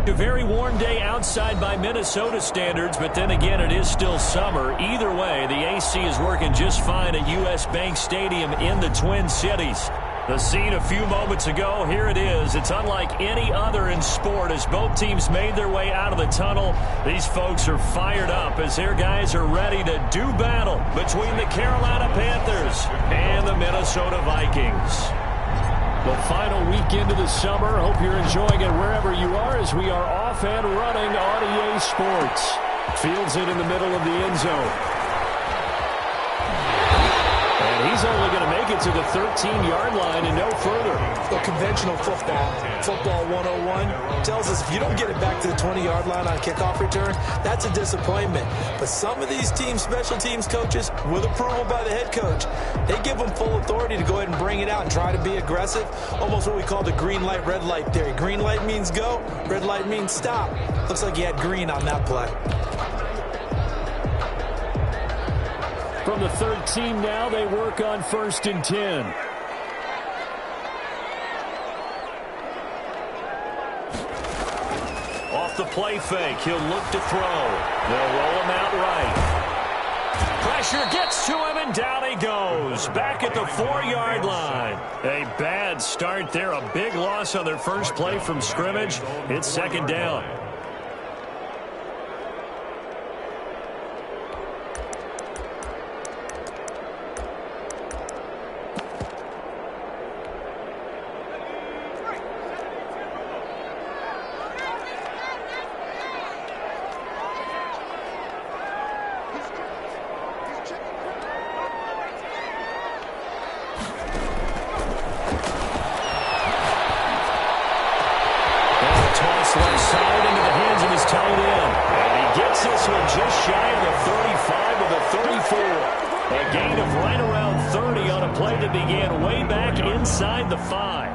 A very warm day outside by Minnesota standards, but then again, it is still summer. Either way, the AC is working just fine at U.S. Bank Stadium in the Twin Cities. The scene a few moments ago, here it is. It's unlike any other in sport as both teams made their way out of the tunnel. These folks are fired up as their guys are ready to do battle between the Carolina Panthers and the Minnesota Vikings. The final weekend of the summer. Hope you're enjoying it wherever you are as we are off and running on EA Sports. Fields it in the middle of the end zone. And he's only going to make it to the 13-yard line and no further. The conventional football 101 tells us if you don't get it back to the 20-yard line on kickoff return, that's a disappointment. But some of these special teams coaches, with approval by the head coach, they give them full authority to go ahead and bring it out and try to be aggressive. Almost what we call the green light, red light theory. Green light means go, red light means stop. Looks like he had green on that play. From the 13 now, they work on 1st and 10. Off the play fake, he'll look to throw. They'll roll him out right. Pressure gets to him, and down he goes. Back at the 4-yard line. A bad start there, a big loss on their first play from scrimmage. It's 2nd down. Inside the 5.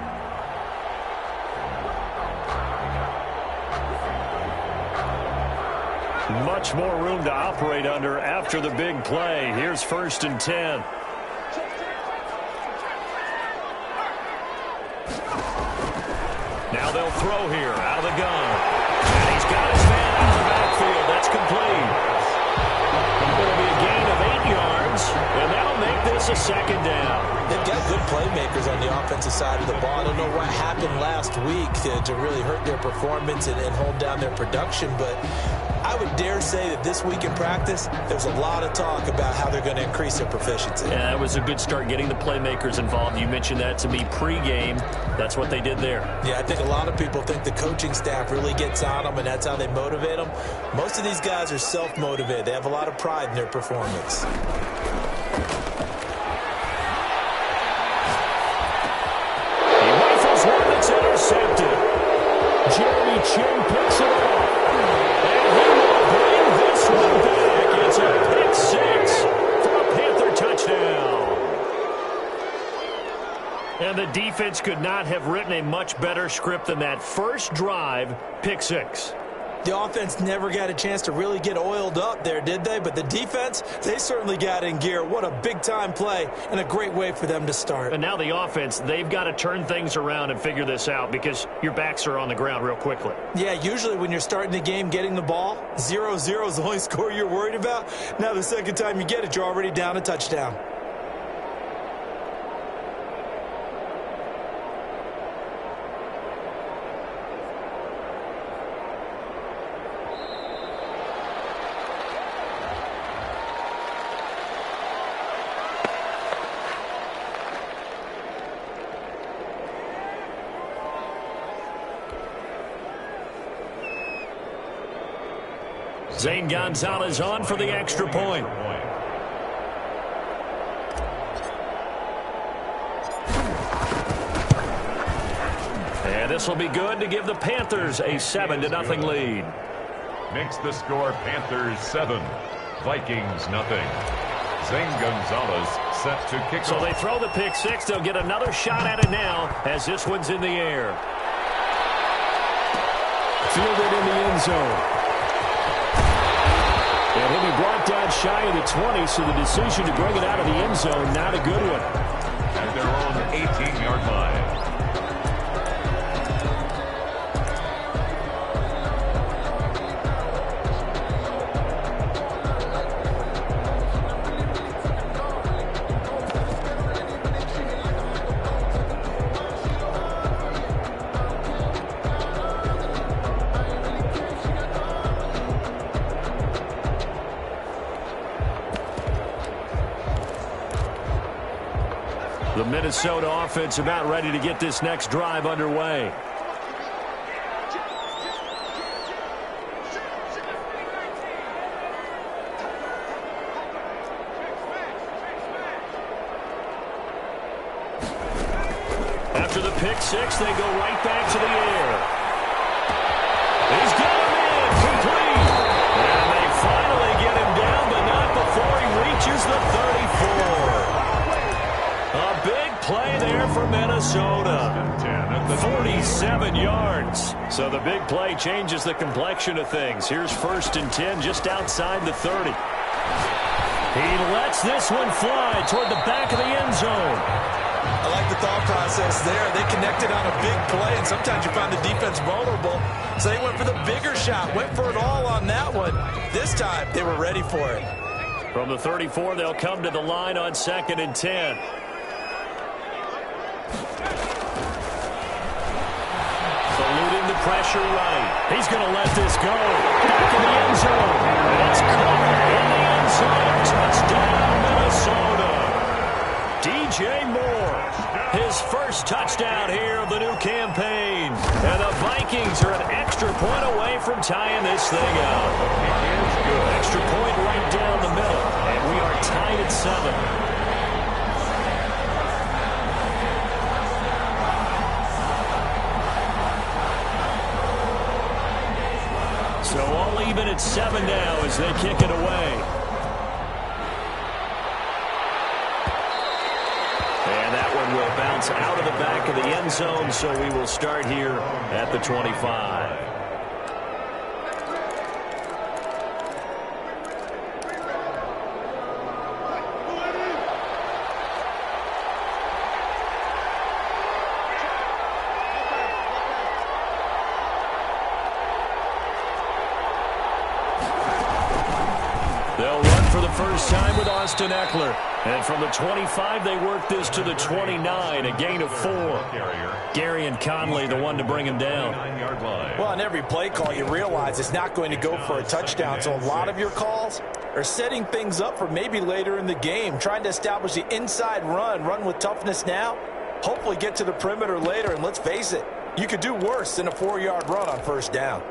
Much more room to operate under after the big play. Here's 1st and 10. Now they'll throw here out of the gun. And he's got his man out of the backfield. That's complete. It'll be a gain of 8 yards, and that'll make this a 2nd down. They've got good playmakers on the offensive side of the ball. I don't know what happened last week to really hurt their performance and hold down their production, but I would dare say that this week in practice, there's a lot of talk about how they're going to increase their proficiency. Yeah, that was a good start getting the playmakers involved. You mentioned that to me pregame. That's what they did there. Yeah, I think a lot of people think the coaching staff really gets on them, and that's how they motivate them. Most of these guys are self-motivated. They have a lot of pride in their performance. It's intercepted. Jeremy Chin picks it up. And he will bring this one back. It's a pick 6 for a Panther touchdown. And the defense could not have written a much better script than that. First drive, pick 6. The offense never got a chance to really get oiled up there, did they? But the defense, they certainly got in gear. What a big-time play and a great way for them to start. And now the offense, they've got to turn things around and figure this out because your backs are on the ground real quickly. Yeah, usually when you're starting the game getting the ball, 0-0 is the only score you're worried about. Now the second time you get it, you're already down a touchdown. Zane Gonzalez on for the extra point. And this will be good to give the Panthers a 7-0 lead. Makes the score Panthers 7, Vikings nothing. Zane Gonzalez set to kick So off. they throw the pick 6. They'll get another shot at it now as this one's in the air. Fielded in the end zone. And he'll be brought down shy of the 20, so the decision to bring it out of the end zone, not a good one. At their own 18-yard line. The Minnesota offense about ready to get this next drive underway. After the pick six, they go right back to the air. He's got him in, complete. And they finally get him down, but not before he reaches the 34. A big play there for Minnesota. 47 yards. So the big play changes the complexion of things. Here's 1st and 10 just outside the 30. He lets this one fly toward the back of the end zone. I like the thought process there. They connected on a big play, and sometimes you find the defense vulnerable. So they went for the bigger shot, went for it all on that one. This time, they were ready for it. From the 34, they'll come to the line on 2nd and 10. Eluding the pressure right. He's going to let this go. Back in the end zone. And it's caught in the end zone. Touchdown, Minnesota. DJ Moore, his first touchdown here of the new campaign. And the Vikings are an extra point away from tying this thing out. Extra point right down the middle. And we are tied at 7. So all even at 7 now as they kick it away. And that one will bounce out of the back of the end zone, so we will start here at the 25. They'll run for the first time with Austin Eckler. And from the 25, they work this to the 29, a gain of 4. Gary and Conley, the one to bring him down. Well, on every play call, you realize it's not going to go for a touchdown. So a lot of your calls are setting things up for maybe later in the game, trying to establish the inside run with toughness now, hopefully get to the perimeter later. And let's face it, you could do worse than a 4-yard run on first down.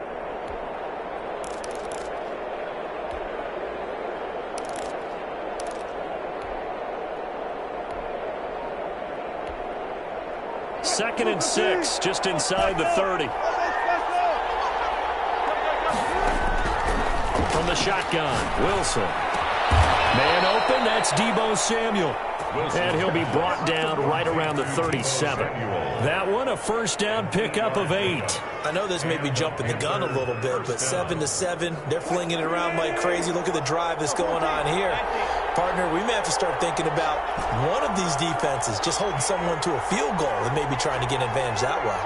Second and 6, just inside the 30. From the shotgun, Wilson. Man open, that's Deebo Samuel. And he'll be brought down right around the 37. That one, a first down pickup of 8. I know this may be jumping the gun a little bit, but 7-7, they're flinging it around like crazy. Look at the drive that's going on here. Partner, we may have to start thinking about one of these defenses just holding someone to a field goal and maybe trying to get an advantage that way.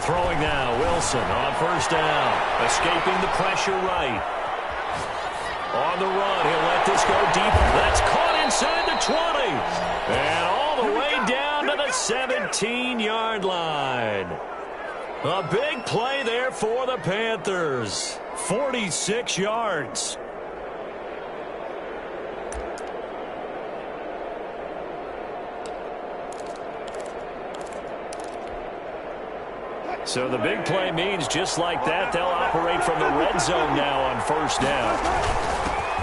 Throwing now, Wilson on first down. Escaping the pressure right. On the run, he'll let this go deep. That's caught inside the 20. And all the way down to the 17-yard line. A big play there for the Panthers. 46 yards. So the big play means just like that, they'll operate from the red zone now on first down.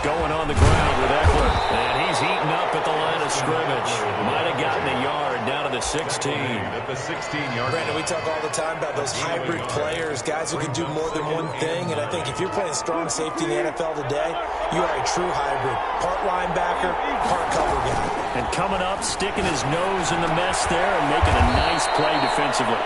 Going on the ground with Eckler. And he's heating up at the line of scrimmage. Might have gotten a yard down to the 16. At the 16-yard line. Brandon, we talk all the time about those hybrid players, guys who can do more than one thing. And I think if you're playing strong safety in the NFL today, you are a true hybrid. Part linebacker, part cover guy. And coming up, sticking his nose in the mess there and making a nice play defensively.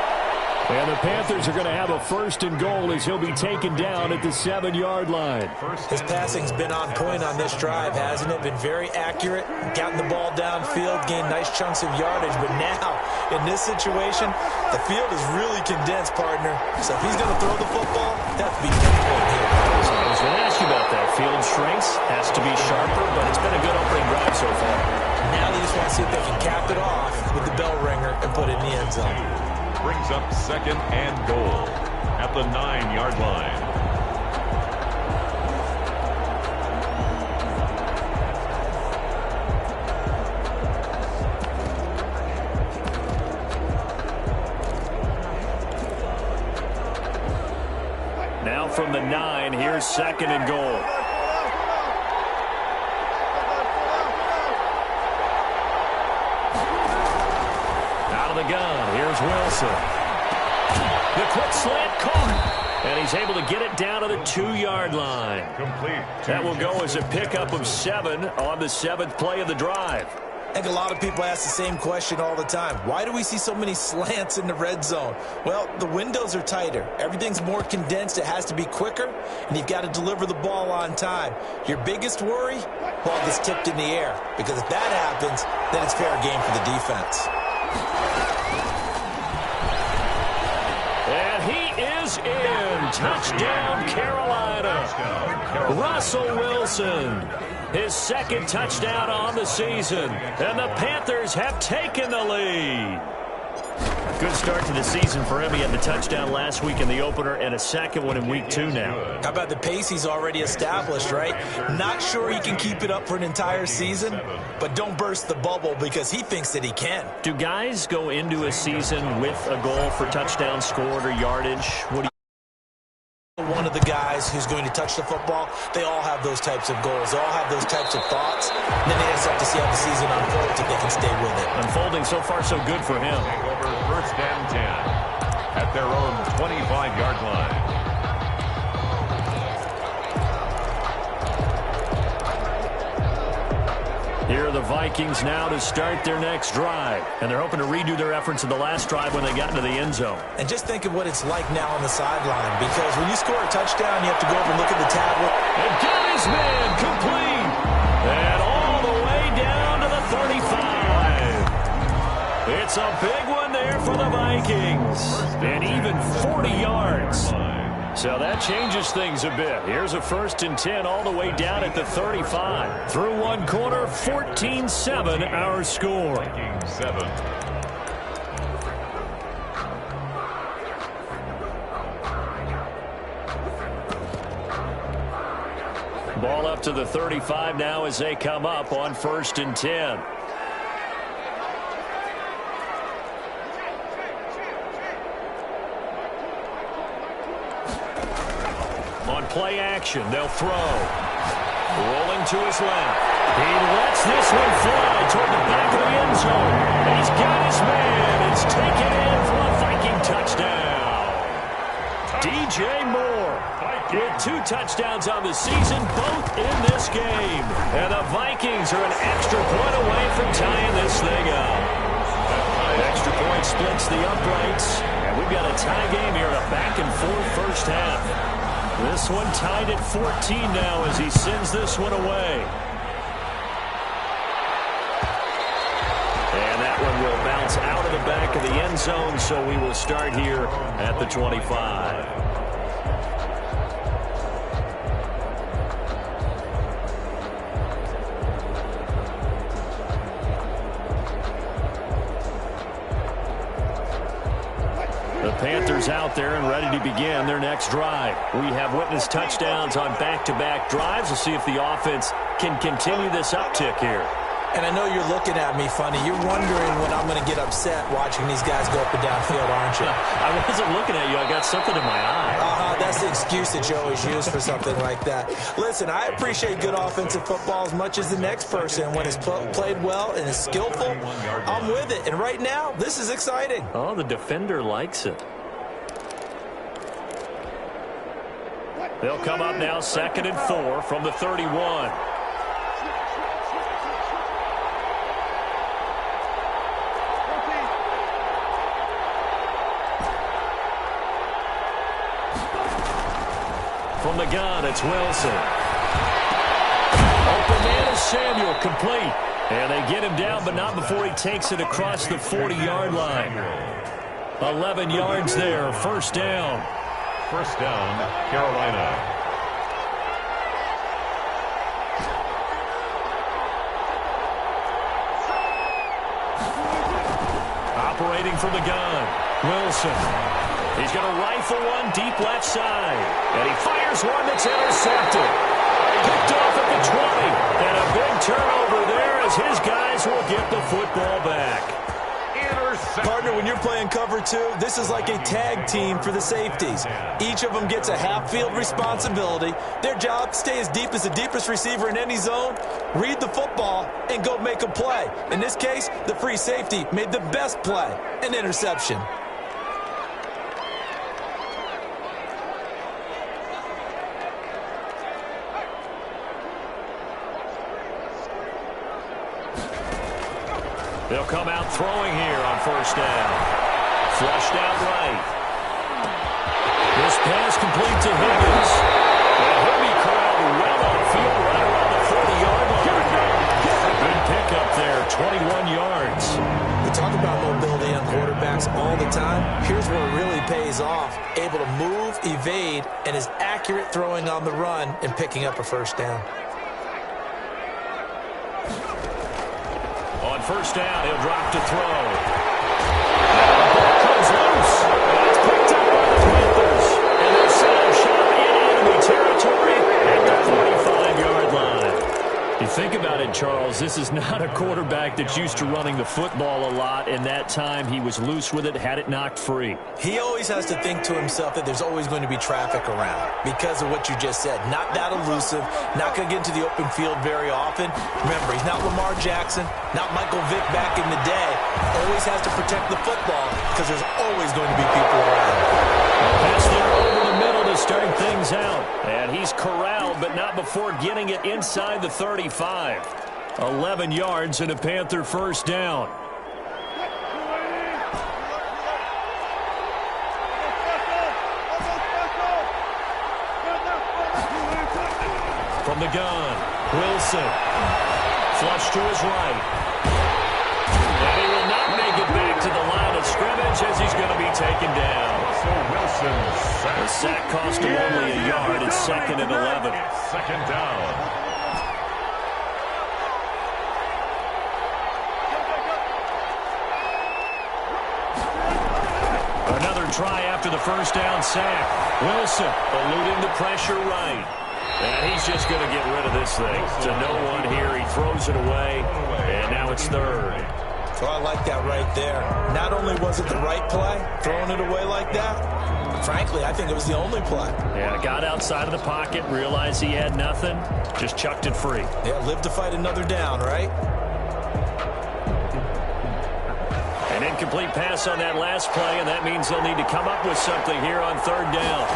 And the Panthers are going to have a first and goal as he'll be taken down at the 7-yard line. His passing's been on point on this drive, hasn't it? Been very accurate, gotten the ball downfield, gained nice chunks of yardage. But now, in this situation, the field is really condensed, partner. So if he's going to throw the football, that's be pinpoint here. So I was going to ask you about that. Field shrinks, has to be sharper, but it's been a good opening drive so far. Now they just want to see if they can cap it off with the bell ringer and put it in the end zone. Brings up second and goal at the 9-yard line. Now from the 9, here's 2nd and goal. Out of the gun, here's Wilson. The quick slant caught. And he's able to get it down to the 2-yard line. Complete. That will go as a pickup of 7 on the 7th play of the drive. I think a lot of people ask the same question all the time. Why do we see so many slants in the red zone? Well, the windows are tighter. Everything's more condensed. It has to be quicker, and you've got to deliver the ball on time. Your biggest worry? Ball gets tipped in the air, because if that happens, then it's fair game for the defense. And he is in. Touchdown, Carolina. Russell Wilson. His 2nd touchdown on the season. And the Panthers have taken the lead. Good start to the season for him. He had the touchdown last week in the opener and a 2nd one in week 2 now. How about the pace he's already established, right? Not sure he can keep it up for an entire season, but don't burst the bubble because he thinks that he can. Do guys go into a season with a goal for touchdowns scored or yardage? What do you one of the guys who's going to touch the football, they all have those types of goals. They all have those types of thoughts. And then they just have to see how the season unfolds if they can stay with it. Unfolding so far so good for him. Over 1st and 10 at their own 25-yard line. Here are the Vikings now to start their next drive. And they're hoping to redo their efforts in the last drive when they got into the end zone. And just think of what it's like now on the sideline, because when you score a touchdown, you have to go over and look at the tablet. And got his man complete. And all the way down to the 35. It's a big one there for the Vikings. And even 40 yards. So that changes things a bit. Here's a 1st and 10 all the way down at the 35. Through one quarter, 14-7 our score. 7. Ball up to the 35 now as they come up on 1st and 10. On play action, they'll throw. Rolling to his left. He lets this one fly toward the back of the end zone. And he's got his man. It's taken in for a Viking touchdown. DJ Moore with 2 touchdowns on the season, both in this game. And the Vikings are an extra point away from tying this thing up. Extra point splits the uprights. And we've got a tie game here in a back-and-forth first half. This one tied at 14 now as he sends this one away. And that one will bounce out of the back of the end zone, so we will start here at the 25. The Panthers out there and ready to begin their next drive. We have witnessed touchdowns on back-to-back drives. We'll see if the offense can continue this uptick here. And I know you're looking at me funny. You're wondering when I'm going to get upset watching these guys go up and down field, aren't you? I wasn't looking at you. I got something in my eye. That's the excuse that you always use for something like that. Listen, I appreciate good offensive football as much as the next person. When it's played well and is skillful, I'm with it. And right now, this is exciting. Oh, the defender likes it. They'll come up now 2nd and 4 from the 31. From the gun, it's Wilson. Open man is Samuel, complete. And they get him down, but not before he takes it across the 40-yard line. 11 yards there, 1st down. 1st down, Carolina. Operating from the gun, Wilson. He's going to rifle one deep left side. And he fires one that's intercepted. Picked off at the 20. And a big turnover there as his guys will get the football back. Partner, when you're playing cover two, this is like a tag team for the safeties. Each of them gets a half-field responsibility. Their job, stay as deep as the deepest receiver in any zone, read the football, and go make a play. In this case, the free safety made the best play, an interception. They'll come out throwing here on first down. Flushed out right. This pass complete to Higgins. And he'll be corralled well upfield right around the 40-yard line. Good pickup there, 21 yards. We talk about mobility on quarterbacks all the time. Here's where it really pays off. Able to move, evade, and is accurate throwing on the run and picking up a first down. On first down, he'll drop to throw. Comes loose. It's picked up by the Panthers. And they'll set up shot in enemy territory at the 45-yard line. You think about it, Charles, this is not a quarterback that's used to running the football a lot. In that time, he was loose with it, had it knocked free. He always has to think to himself that there's always going to be traffic around because of what you just said. Not that elusive, not going to get into the open field very often. Remember, he's not Lamar Jackson, not Michael Vick back in the day. Always has to protect the football because there's always going to be people around. Pass there over the middle to start things out. And he's corralled, but not before getting it inside the 35. 11 yards and a Panther first down. From the gun, Wilson. Flush to his right. And he will not make it back to the line of scrimmage as he's going to be taken down. Wilson. The sack cost him only a yard. It's 2nd and 11. Second down. Another try after the first down sack. Wilson eluding the pressure right. And he's just going to get rid of this thing. To no one here. He throws it away. And now it's 3rd. So I like that right there. Not only was it the right play, throwing it away like that, frankly, I think it was the only play. Yeah, got outside of the pocket, realized he had nothing, just chucked it free. Yeah, live to fight another down, right? An incomplete pass on that last play, and that means they'll need to come up with something here on 3rd down.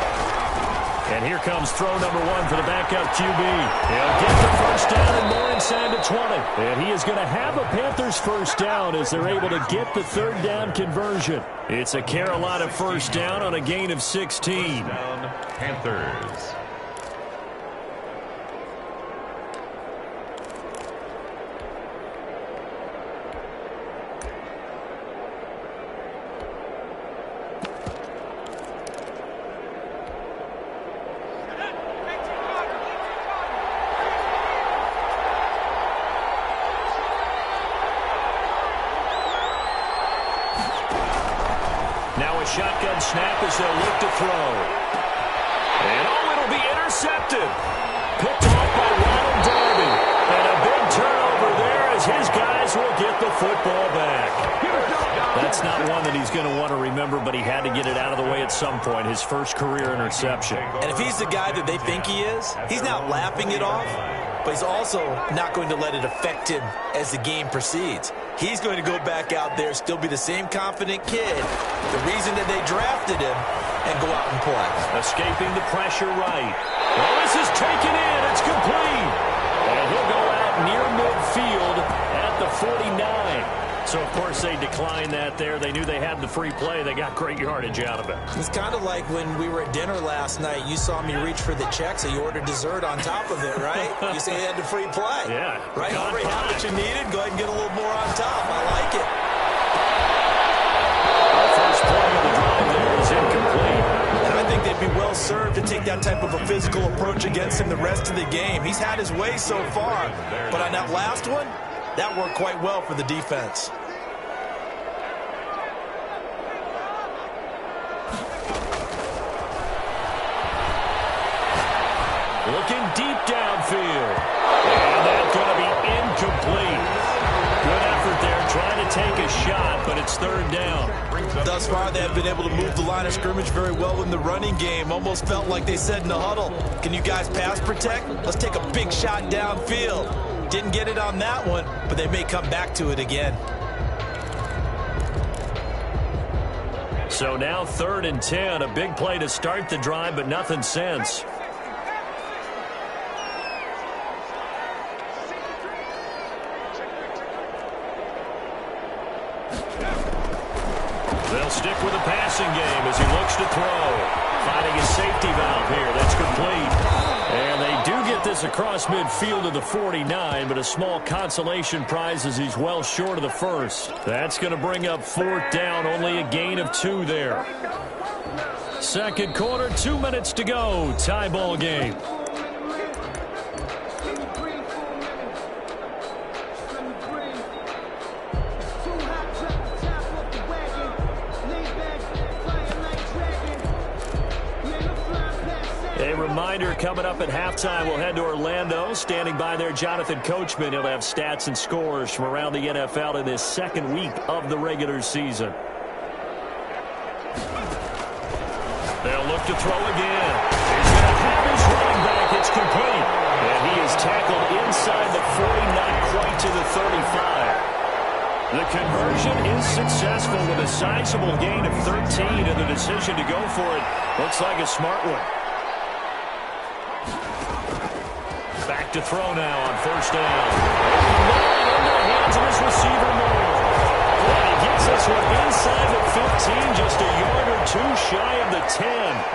And here comes throw number 1 for the backup QB. He'll get the first down and more inside the 20. And he is going to have a Panthers first down as they're able to get the 3rd down conversion. It's a Carolina first down on a gain of 16. First down, Panthers. Shotgun snap as they'll look to throw. And it'll be intercepted. Picked off by Ronald Darby. And a big turnover there as his guys will get the football back. That's not one that he's going to want to remember, but he had to get it out of the way at some point. His first career interception. And if he's the guy that they think he is, he's not laughing it off, but he's also not going to let it affect him as the game proceeds. He's going to go back out there, still be the same confident kid, the reason that they drafted him, and go out and play. Escaping the pressure right. Well, this is taken in. It's complete. And he'll go out near midfield at the 49. So, of course, they declined that there. They knew they had the free play. They got great yardage out of it. It's kind of like when we were at dinner last night. You saw me reach for the check, so you ordered dessert on top of it, right? You say you had the free play. Yeah. Right? Already had what you needed. Go ahead and get a little more on top. I like it. The first play of the drive there is incomplete. And I think they'd be well served to take that type of a physical approach against him the rest of the game. He's had his way so far, but on that last one, that worked quite well for the defense. Looking deep downfield. And that's going to be incomplete. Good effort there trying to take a shot, but it's third down. Thus far, they have been able to move the line of scrimmage very well in the running game. Almost felt like they said in the huddle, can you guys pass protect? Let's take a big shot downfield. Didn't get it on that one, but they may come back to it again. So now 3rd and 10, a big play to start the drive, but nothing since. They'll stick with the passing game as he looks to throw. Finding a safety valve here. That's complete. And they do get this across midfield to the 49, but a small consolation prize as he's well short of the first. That's going to bring up 4th down, only a gain of 2 there. Second quarter, 2 minutes to go. Tie ball game. A reminder coming up at halftime, we'll head to Orlando. Standing by there, Jonathan Coachman. He'll have stats and scores from around the NFL in this second week of the regular season. They'll look to throw again. He's going to have his running back. It's complete. And he is tackled inside the 40, not quite to the 35. The conversion is successful with a sizable gain of 13, and the decision to go for it looks like a smart one. Back to throw now on 1st down. Into the hands of his receiver Moore. And he gets this one inside the 15, just a yard or 2 shy of the 10.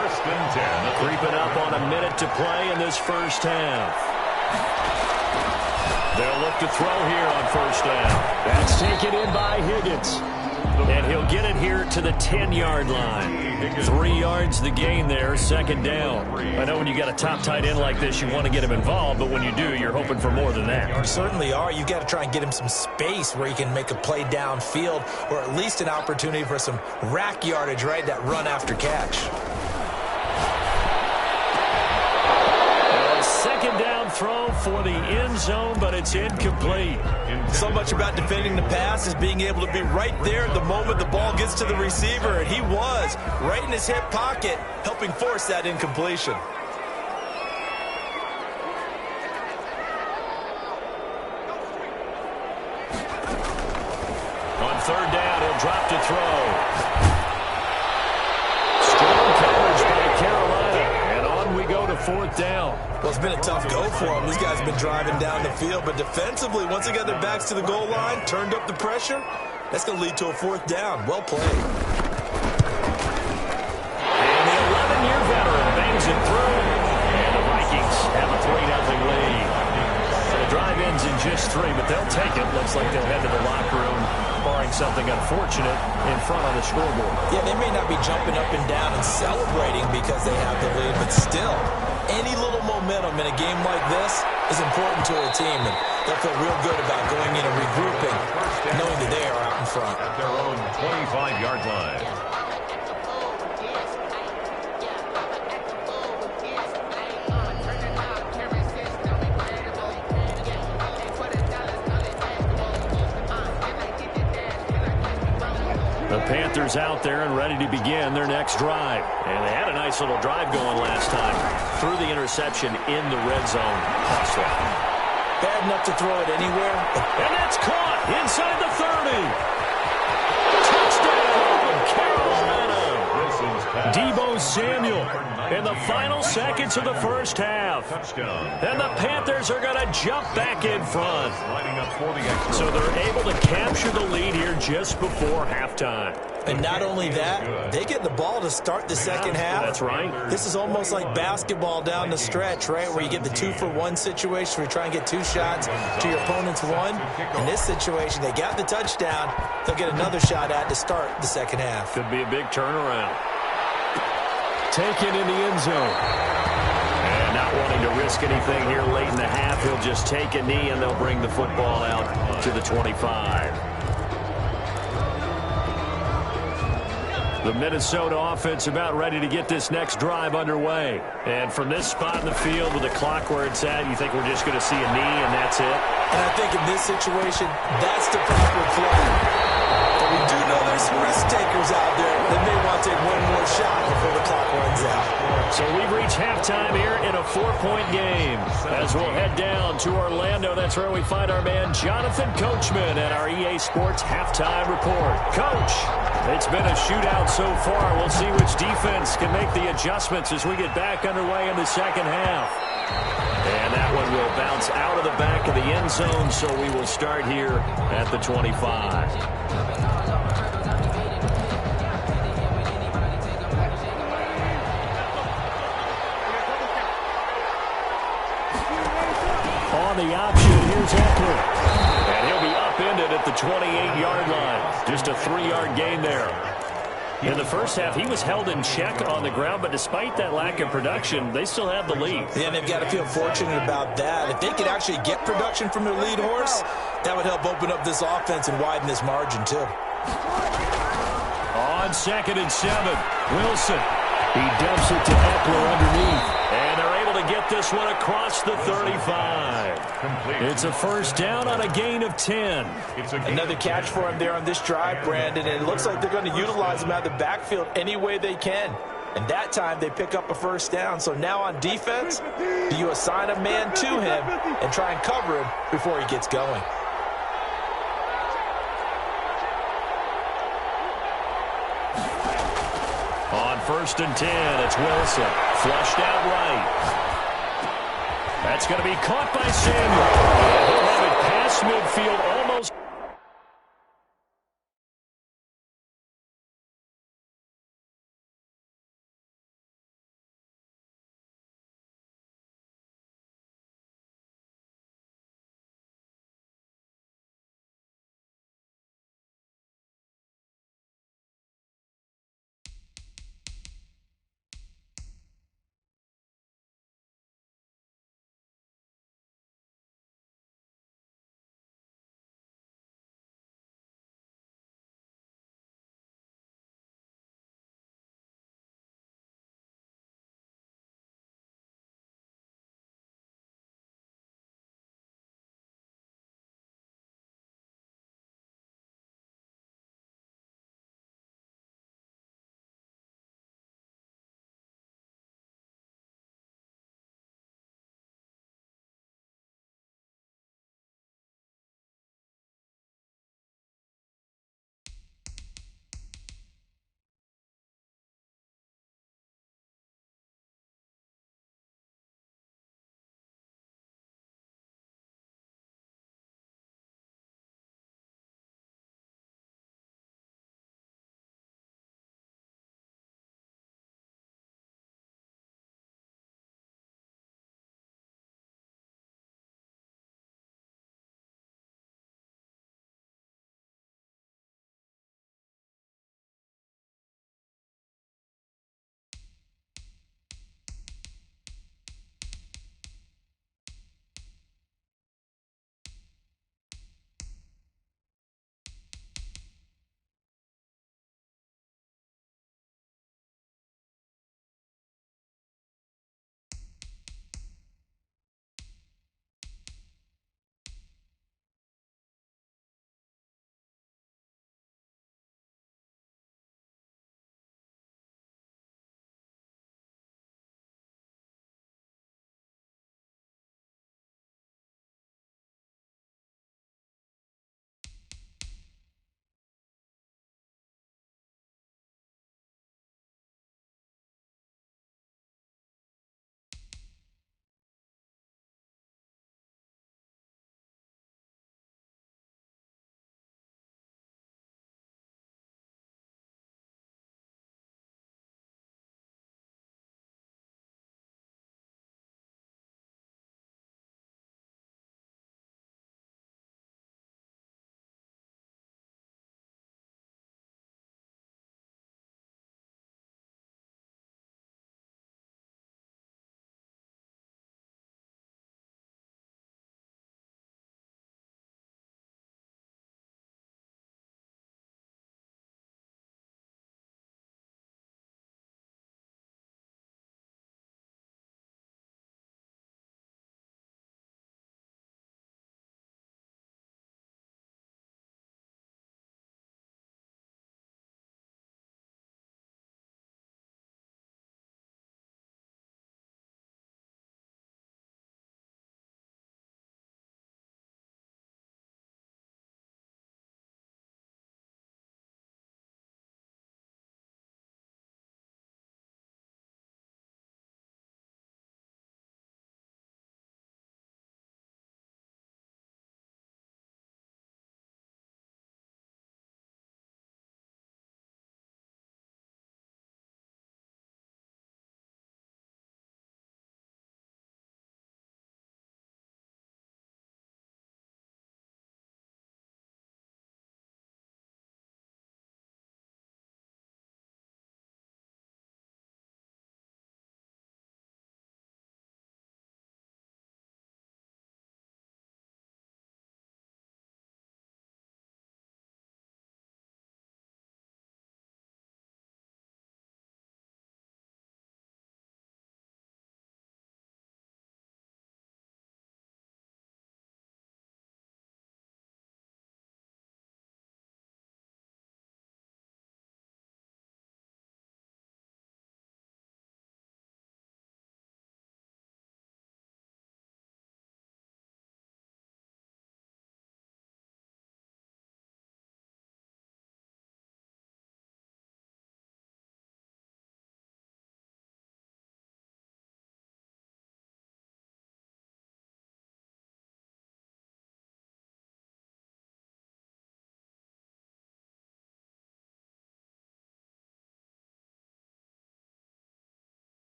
1st and 10. Creeping up on a minute to play in this first half. They'll look to throw here on 1st down. That's taken in by Higgins. And he'll get it here to the 10-yard line. 3 yards the gain there, 2nd down. I know when you got a top tight end like this, you want to get him involved, but when you do, you're hoping for more than that. You certainly are. You've got to try and get him some space where he can make a play downfield, or at least an opportunity for some rack yardage, right? That run after catch. Second down throw for the end zone, but it's incomplete. So much about defending the pass is being able to be right there at the moment the ball gets to the receiver, and he was right in his hip pocket, helping force that incompletion. On 3rd down, he'll drop to throw. Strong coverage by Carolina, and on we go to 4th down. Well, it's been a tough go for them. These guys have been driving down the field, but defensively, once they got their backs to the goal line, turned up the pressure, that's going to lead to a 4th down. Well played. And the 11-year veteran bangs it through, and the Vikings have a 3-0 lead. The drive ends in just 3, but they'll take it. Looks like they'll head to the locker room, barring something unfortunate, in front on the scoreboard. Yeah, they may not be jumping up and down and celebrating because they have the lead, but still, any little momentum in a game like this is important to a team, and they'll feel real good about going in and regrouping, knowing that they are out in front. At their own 25-yard line. The Panthers out there and ready to begin their next drive. And they had a nice little drive going last time. Threw the interception in the red zone. Bad enough to throw it anywhere. And that's caught inside the 30. Touchdown, Carolina. Deebo Samuel in the final seconds of the first half. And the Panthers are going to jump back in front. So they're able to capture the lead here just before halftime. And not only that, they get the ball to start the second half. That's right. This is almost like basketball down the stretch, right, where you get the 2-for-1 situation where you try and get 2 shots to your opponent's 1. In this situation, they got the touchdown. They'll get another shot at to start the second half. Could be a big turnaround. Taken in the end zone. And not wanting to risk anything here late in the half, he'll just take a knee and they'll bring the football out to the 25. The Minnesota offense about ready to get this next drive underway. And from this spot in the field with the clock where it's at, you think we're just going to see a knee and that's it? And I think in this situation, that's the proper play. But we do know there's some risk takers out there that may want to take one more shot before the clock runs out. So we've reached halftime here in a 4-point game. As we'll head down to Orlando, that's where we find our man Jonathan Coachman at our EA Sports Halftime Report. Coach, it's been a shootout so far. We'll see which defense can make the adjustments as we get back underway in the second half. And that one will bounce out of the back of the end zone, so we will start here at the 25. On the option, here's Eckler. And he'll be upended at the 28-yard line. Just a 3-yard gain there. In the first half, he was held in check on the ground, but despite that lack of production, they still have the lead. Yeah, they've got to feel fortunate about that. If they could actually get production from their lead horse, that would help open up this offense and widen this margin, too. On 2nd and 7, Wilson. He dumps it to Eckler underneath. And they're able to get this one across the 35. Complete. It's a first down on a gain of 10. Another catch for him there on this drive, Brandon, and it looks like they're going to utilize him out of the backfield any way they can. And that time they pick up a first down. So now on defense, do you assign a man to him and try and cover him before he gets going? On 1st and 10, it's Wilson. Flushed out right. That's going to be caught by Samuel. And he'll have it past midfield almost.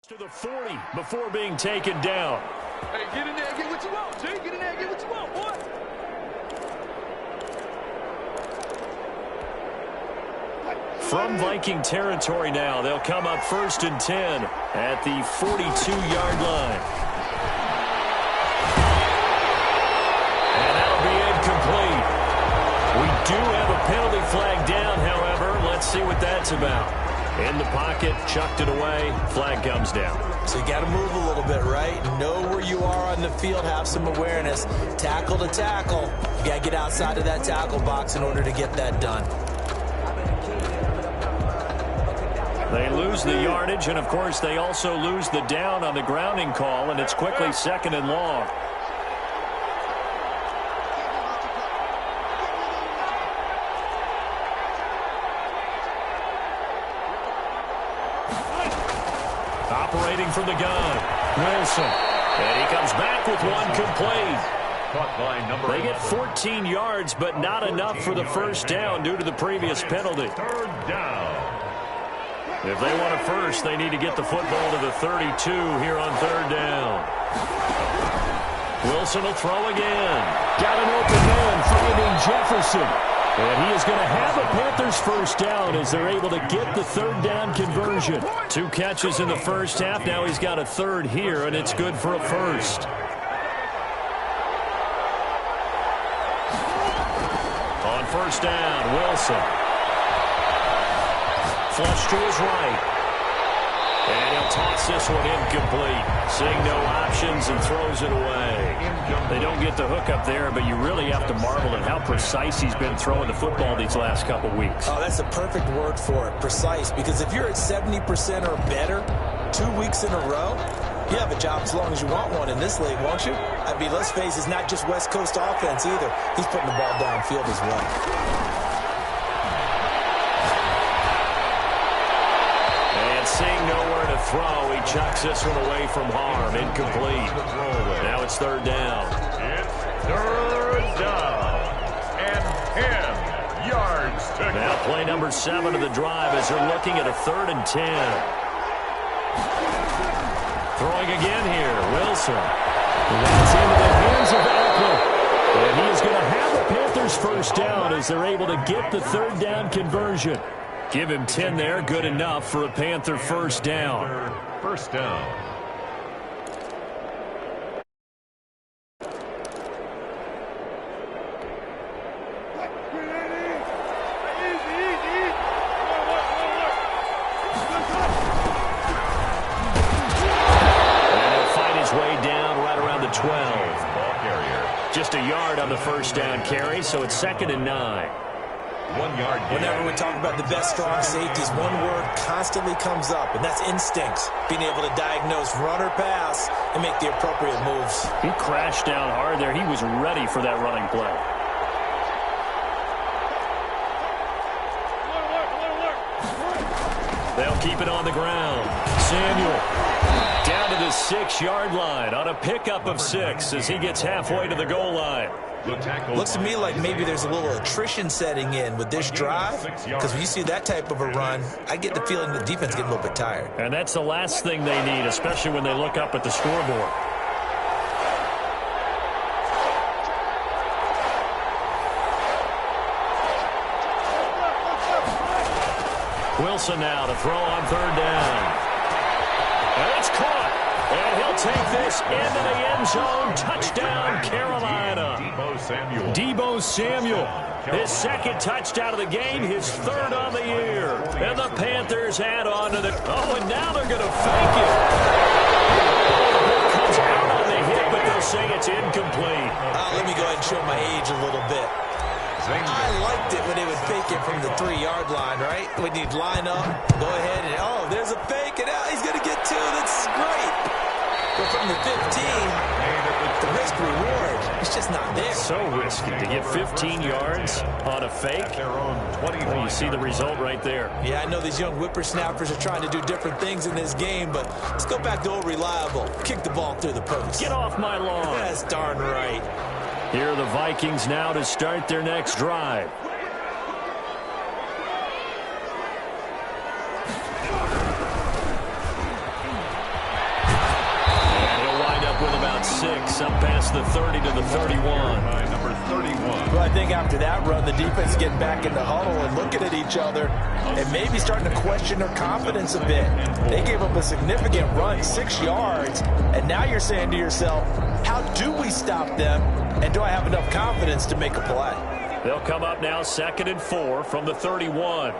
To the 40 before being taken down. Hey, get in there and get what you want, G. Get in there and get what you want, boy. From Viking territory now, they'll come up 1st and 10 at the 42-yard line. And that'll be incomplete. We do have a penalty flag down, however. Let's see what that's about. In the pocket, chucked it away, flag comes down. So you got to move a little bit, right? Know where you are on the field, have some awareness. Tackle to tackle. You got to get outside of that tackle box in order to get that done. They lose the yardage, and of course they also lose the down on the grounding call, and it's quickly 2nd and long. Operating from the gun, Wilson. And he comes back with one complete. They get 14 yards, but not enough for the first down due to the previous penalty. 3rd down. If they want a first, they need to get the football to the 32 here on 3rd down. Wilson will throw again. Got an open man, finding Jefferson. And he is going to have a Panthers first down as they're able to get the 3rd down conversion. 2 catches in the first half. Now he's got a 3rd here, and it's good for a first. On 1st down, Wilson. Flush to his right. And he'll toss this one incomplete. Seeing no options and throws it away. They don't get the hook up there, but you really have to marvel at how precise he's been throwing the football these last couple weeks. Oh, that's a perfect word for it, precise. Because if you're at 70% or better 2 weeks in a row, you have a job as long as you want one in this league, won't you? I mean, let's face it, it's not just West Coast offense either. He's putting the ball downfield as well. Seeing nowhere to throw, he chucks this one away from harm. Incomplete. Now it's 3rd down. It's 3rd down. And 10 yards to go. Now play number 7 of the drive as they're looking at a 3rd and 10. Throwing again here, Wilson. That's into the hands of Eckler. And he is going to have the Panthers first down as they're able to get the 3rd down conversion. Give him 10 there, good enough for a Panther first down. First down. And he'll find his way down right around the 12. Ball carrier. Just a yard on the first down carry, so it's 2nd and 9. 1 yard. Whenever we talk about the best strong safeties, one word constantly comes up, and that's instincts. Being able to diagnose run or pass and make the appropriate moves. He crashed down hard there. He was ready for that running play. They'll keep it on the ground. Samuel down to the 6-yard line on a pickup of 6 as he gets halfway to the goal line. Looks to me like maybe there's a little attrition setting in with this drive, because when you see that type of a run, I get the feeling the defense getting a little bit tired. And that's the last thing they need, especially when they look up at the scoreboard. Wilson now to throw on 3rd down. And it's caught. And he'll take this into the end zone. Touchdown, Carolina. Deebo Samuel. His 2nd touchdown of the game, his 3rd on the year. And the Panthers add on to the... Oh, and now they're going to fake it. The ball comes out on the hit, but they'll say it's incomplete. Let me go ahead and show my age a little bit. I liked it when they would fake it from the 3-yard line, right? When you'd line up, go ahead and, oh, there's a fake, and now he's going to get 2. That's great. But from the 15, the risk-reward, it's just not there. So risky to get 15 yards on a fake. Well, you see the result right there. Yeah, I know these young whippersnappers are trying to do different things in this game, but let's go back to old reliable. Kick the ball through the post. Get off my lawn. That's darn right. Here are the Vikings now to start their next drive. Bucks up past the 30 to the 31. By number 31. Well, I think after that run, the defense getting back in the huddle and looking at each other and maybe starting to question their confidence a bit. They gave up a significant run, 6 yards, and now you're saying to yourself, how do we stop them, and do I have enough confidence to make a play? They'll come up now 2nd and 4 from the 31.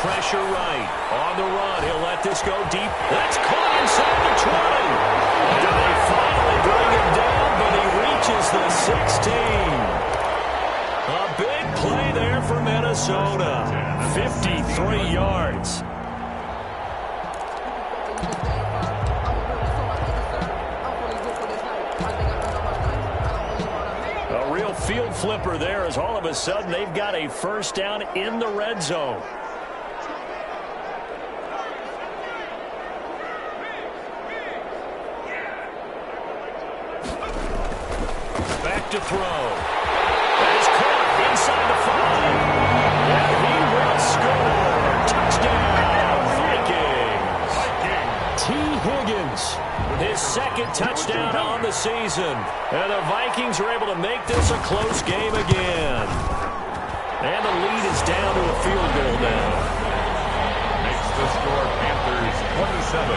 Pressure right. On the run. He'll let this go deep. That's caught inside the 20. And they finally bring him down, but he reaches the 16. A big play there for Minnesota. 53 yards. A real field flipper there as all of a sudden they've got a first down in the red zone. To throw. That is caught inside the 5. And he will score. Touchdown, Vikings. T. Higgins, his 2nd touchdown on the season. And the Vikings are able to make this a close game again. And the lead is down to a field goal now. Makes the score Panthers 27,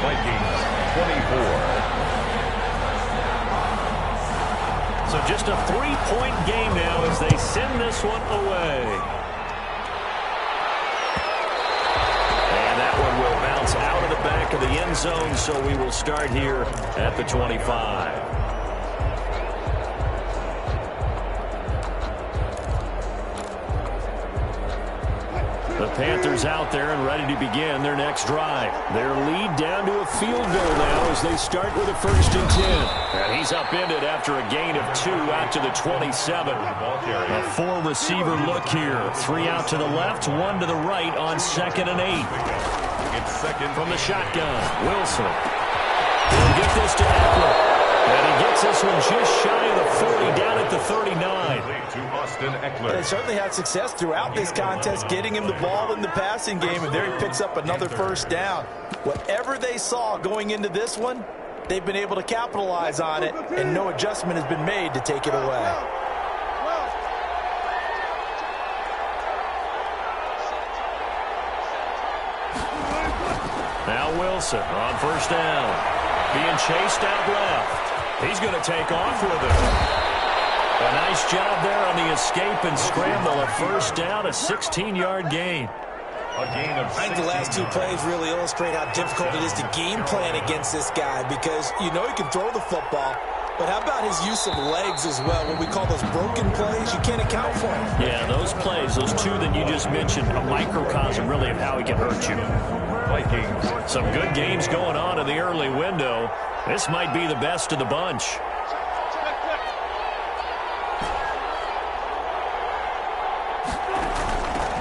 Vikings 24. So just a 3-point game now as they send this one away. And that one will bounce out of the back of the end zone, so we will start here at the 25. The Panthers out there and ready to begin their next drive. Their lead down to a field goal now as they start with a 1st and 10. And he's upended after a gain of 2 out to the 27. A 4-receiver look here. 3 out to the left, 1 to the right on 2nd and 8. It's second from the shotgun. Wilson. He'll get this to Eckler. And he gets this one just shy of the 40 down at the 39. They certainly had success throughout this contest getting him the ball in the passing game, and there he picks up another first down. Whatever they saw going into this one, they've been able to capitalize on it, and no adjustment has been made to take it away. Now Wilson on first down. Being chased out left. He's going to take off with it. A nice job there on the escape and scramble. A first down, a 16-yard gain. A gain of I think the last 2 plays really illustrate how difficult it is to game plan against this guy, because you know he can throw the football, but how about his use of legs as well? What we call those broken plays, you can't account for them. Yeah, those plays, those 2 that you just mentioned, a microcosm really of how he can hurt you. Vikings. Some good games going on in the early window. This might be the best of the bunch.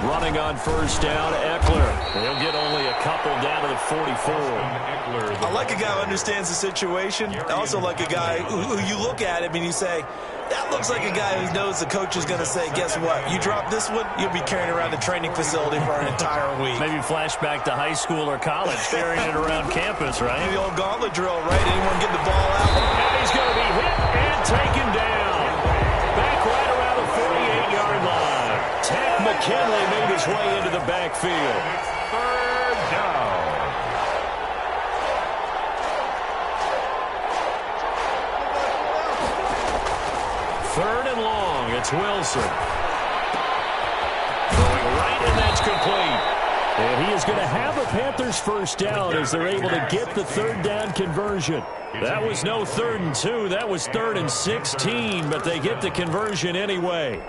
Running on first down, Eckler. He'll get only a couple down to the 44. I like a guy who understands the situation. I also like a guy who you look at him and you say, that looks like a guy who knows the coach is going to say, guess what? You drop this one, you'll be carrying around the training facility for an entire week. Maybe flashback to high school or college, carrying it around campus, right? The old gauntlet drill, right? Anyone get the ball out? And he's going to be hit and taken down. Back right around the 48-yard line. Ted McKinley made his way into the backfield. Third down. Third and long. It's Wilson. Throwing right, and that's complete. And he is going to have a Panthers first down as they're able to get the third down conversion. That was no 3rd and 2. That was 3rd and 16, but they get the conversion anyway.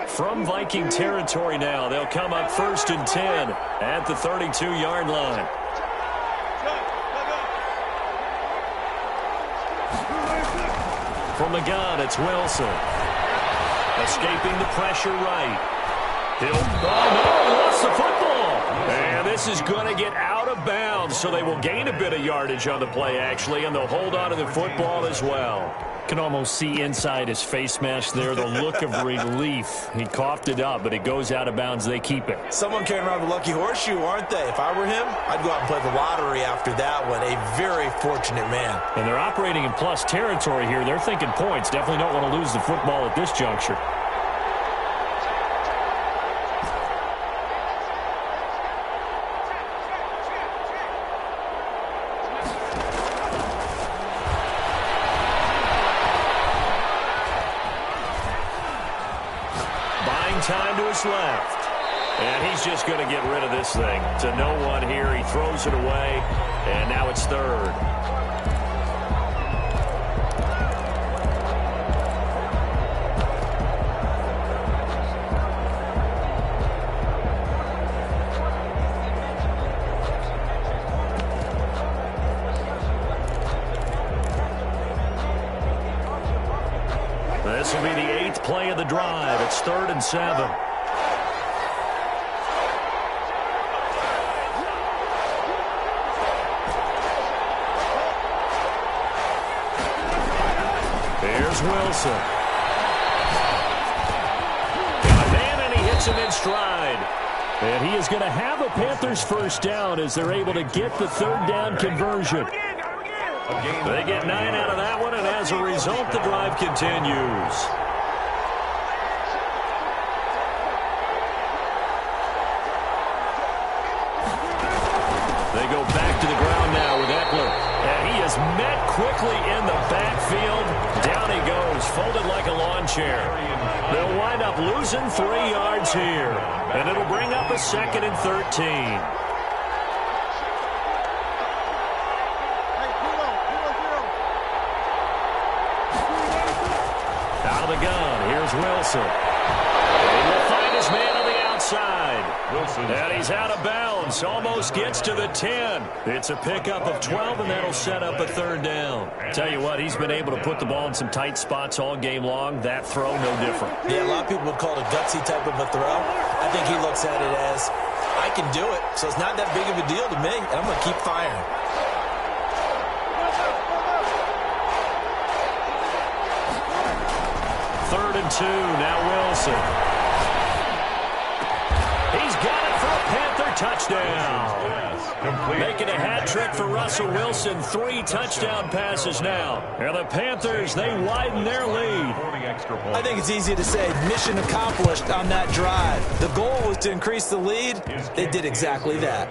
From Viking territory now, they'll come up 1st and 10 at the 32-yard line. From the gun, it's Wilson. Escaping the pressure right. He'll, oh no, he lost the football. And this is going to get out of bounds, so they will gain a bit of yardage on the play, actually, and they'll hold on to the football as well. Can almost see inside his face mask there, the look of relief. He coughed it up, but it goes out of bounds. They keep it. Someone carrying around the lucky horseshoe, aren't they? If I were him, I'd go out and play the lottery after that one. A very fortunate man. And they're operating in plus territory here. They're thinking points. Definitely don't want to lose the football at this juncture. Time to his left. And he's just going to get rid of this thing. To no one here. He throws it away. And now it's third. This will be the 8th play of the drive. It's 3rd and 7. Here's Wilson. Got a man, and he hits him in stride. And he is going to have a Panthers first down as they're able to get the 3rd down conversion. They get 9 out of that one, and as a result, the drive continues. They go back to the ground now with Eckler. And he is met quickly in the backfield. Down he goes, folded like a lawn chair. They'll wind up losing 3 yards here. And it'll bring up a 2nd and 13. Out of the gun, here's Wilson. He will find his man on the outside. Wilson. And he's out of bounds. Almost gets to the 10. It's a pickup of 12, and that'll set up a 3rd down. Tell you what, he's been able to put the ball in some tight spots all game long. That throw, no different. Yeah, a lot of people would call it a gutsy type of a throw. I think he looks at it as, I can do it, so it's not that big of a deal to me, and I'm going to keep firing. Third and 2, now Wilson. He's got it for a Panther touchdown. Making a hat trick for Russell Wilson. 3 touchdown passes now. And the Panthers, they widen their lead. I think it's easy to say mission accomplished on that drive. The goal was to increase the lead. They did exactly that.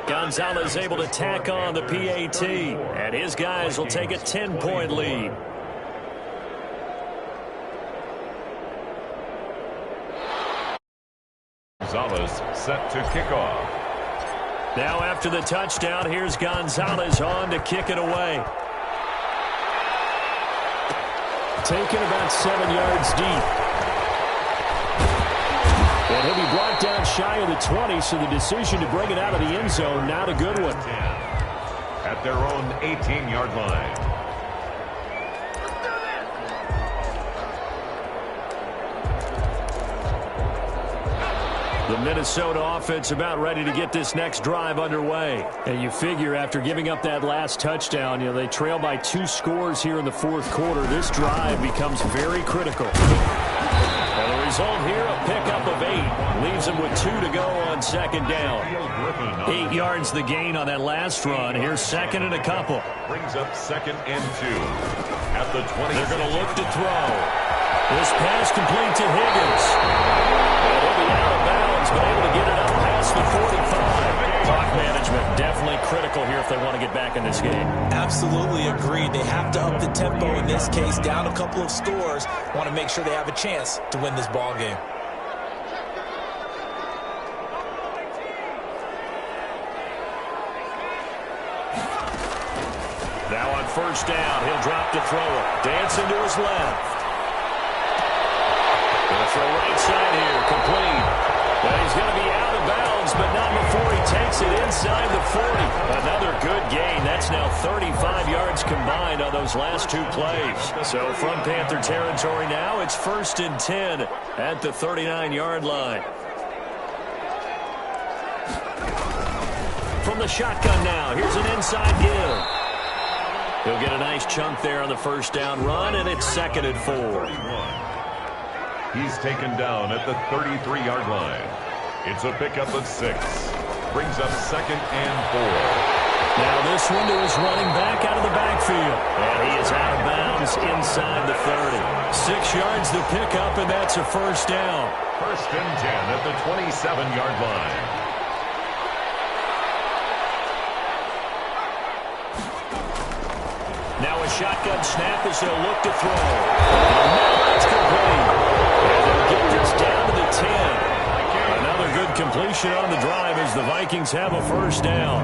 Gonzalez able to tack on the PAT. And his guys will take a 10-point lead. Gonzalez set to kick off. Now after the touchdown, here's Gonzalez on to kick it away. Taken about 7 yards deep. And he'll be brought down shy of the 20, so the decision to bring it out of the end zone, not a good one. At their own 18-yard line. The Minnesota offense about ready to get this next drive underway. And you figure after giving up that last touchdown, they trail by 2 scores here in the 4th quarter. This drive becomes very critical. And the result here, a pickup of 8. Leaves them with 2 to go on 2nd down. 8 yards the gain on that last run. Here's 2nd and a couple. Brings up 2nd and 2. At the 20. They're going to look to throw. This pass complete to Higgins. And he'll be out of bounds, but able to get it up past the 45. Clock management definitely critical here if they want to get back in this game. Absolutely agreed. They have to up the tempo in this case, down a couple of scores. Want to make sure they have a chance to win this ball game. Now on 1st down, he'll drop to throw it. Dancing to his left. Going to throw right side here, complete. But he's going to be out of bounds, but not before he takes it inside the 40. Another good gain. That's now 35 yards combined on those last 2 plays. So from Panther territory now, it's 1st and 10 at the 39-yard line. From the shotgun now, here's an inside give. He'll get a nice chunk there on the first down run, and it's 2nd and 4. He's taken down at the 33-yard line. It's a pickup of 6. Brings up 2nd and 4. Now this one to his running back out of the backfield. And he is out of bounds inside the 30. 6 yards to pick up, and that's a first down. 1st and 10 at the 27-yard line. Now a shotgun snap as they'll look to throw. And now it's complete. And they'll get this down to the 10. Another good completion on the drive as the Vikings have a first down.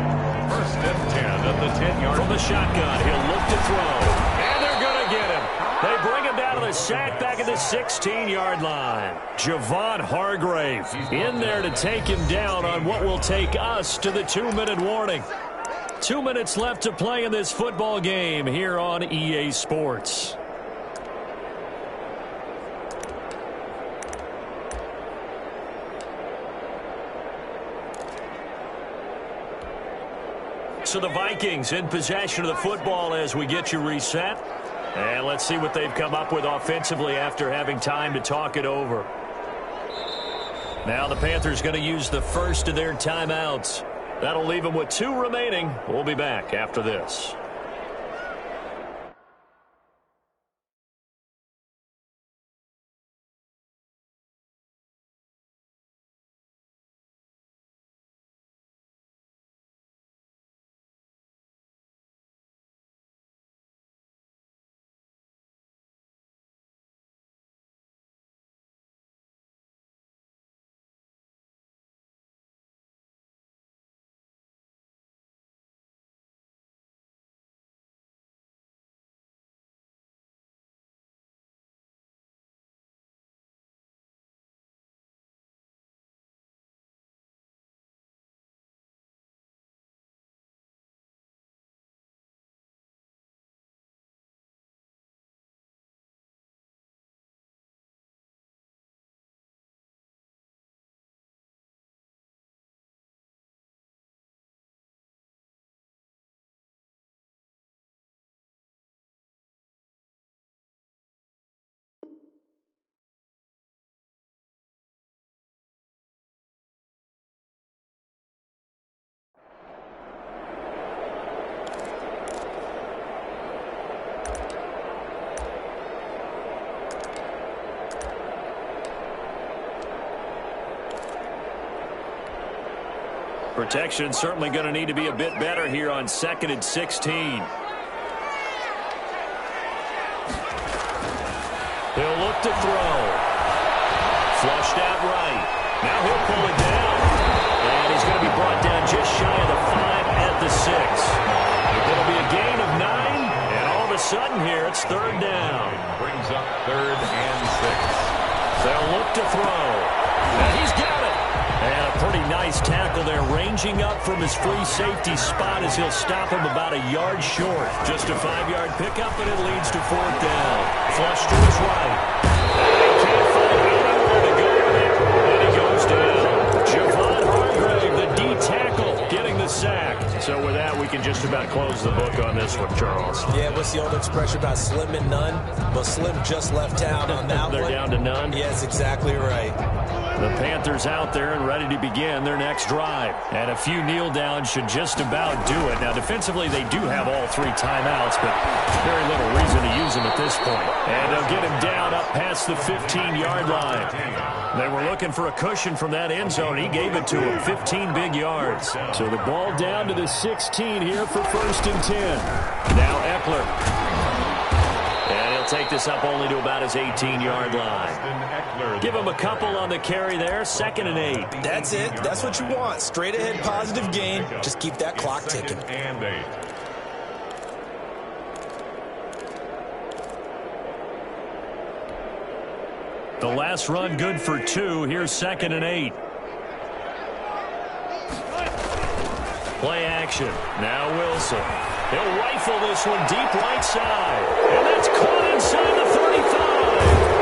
1st and 10 at the 10-yard line. From the shotgun, he'll look to throw. And they're going to get him. They bring him down to the sack back at the 16-yard line. Javon Hargrave in there to take him down on what will take us to the 2-minute warning. 2 minutes left to play in this football game here on EA Sports. So the Vikings in possession of the football as we get you reset. And let's see what they've come up with offensively after having time to talk it over. Now the Panthers going to use the first of their timeouts. That'll leave them with 2 remaining. We'll be back after this. Protection certainly going to need to be a bit better here on 2nd and 16. He'll look to throw. Flushed out right. Now he'll pull it down. And he's going to be brought down just shy of the 5 at the 6. It'll be a gain of 9. And all of a sudden here, it's 3rd down. Brings up 3rd and 6. They'll look to throw. And he's got it. And a pretty nice tackle there, ranging up from his free safety spot as he'll stop him about a yard short. Just a 5-yard pickup, and it leads to 4th down. Flush to his right. And he can't find anywhere to go with it. And he goes down. Javon Hargrave, the D tackle, getting the sack. So with that, we can just about close the book on this one, Charles. Yeah, what's the old expression about slim and none? Well, Slim just left town on that They're one. down to none? Yes, exactly right. The Panthers out there and ready to begin their next drive. And a few kneel downs should just about do it. Now, defensively, they do have all 3 timeouts, but very little reason to use them at this point. And they'll get him down up past the 15-yard line. They were looking for a cushion from that end zone. He gave it to him, 15 big yards. So the ball down to the 16 here for 1st and 10. Now Eckler. And he'll take this up only to about his 18-yard line. Give him a couple on the carry there. 2nd and 8. That's it. That's what you want. Straight ahead, positive gain. Just keep that clock ticking. 2nd and 8. The last run good for 2. Here's 2nd and 8. Play action. Now Wilson. He'll rifle this one deep right side. And that's caught inside the 35.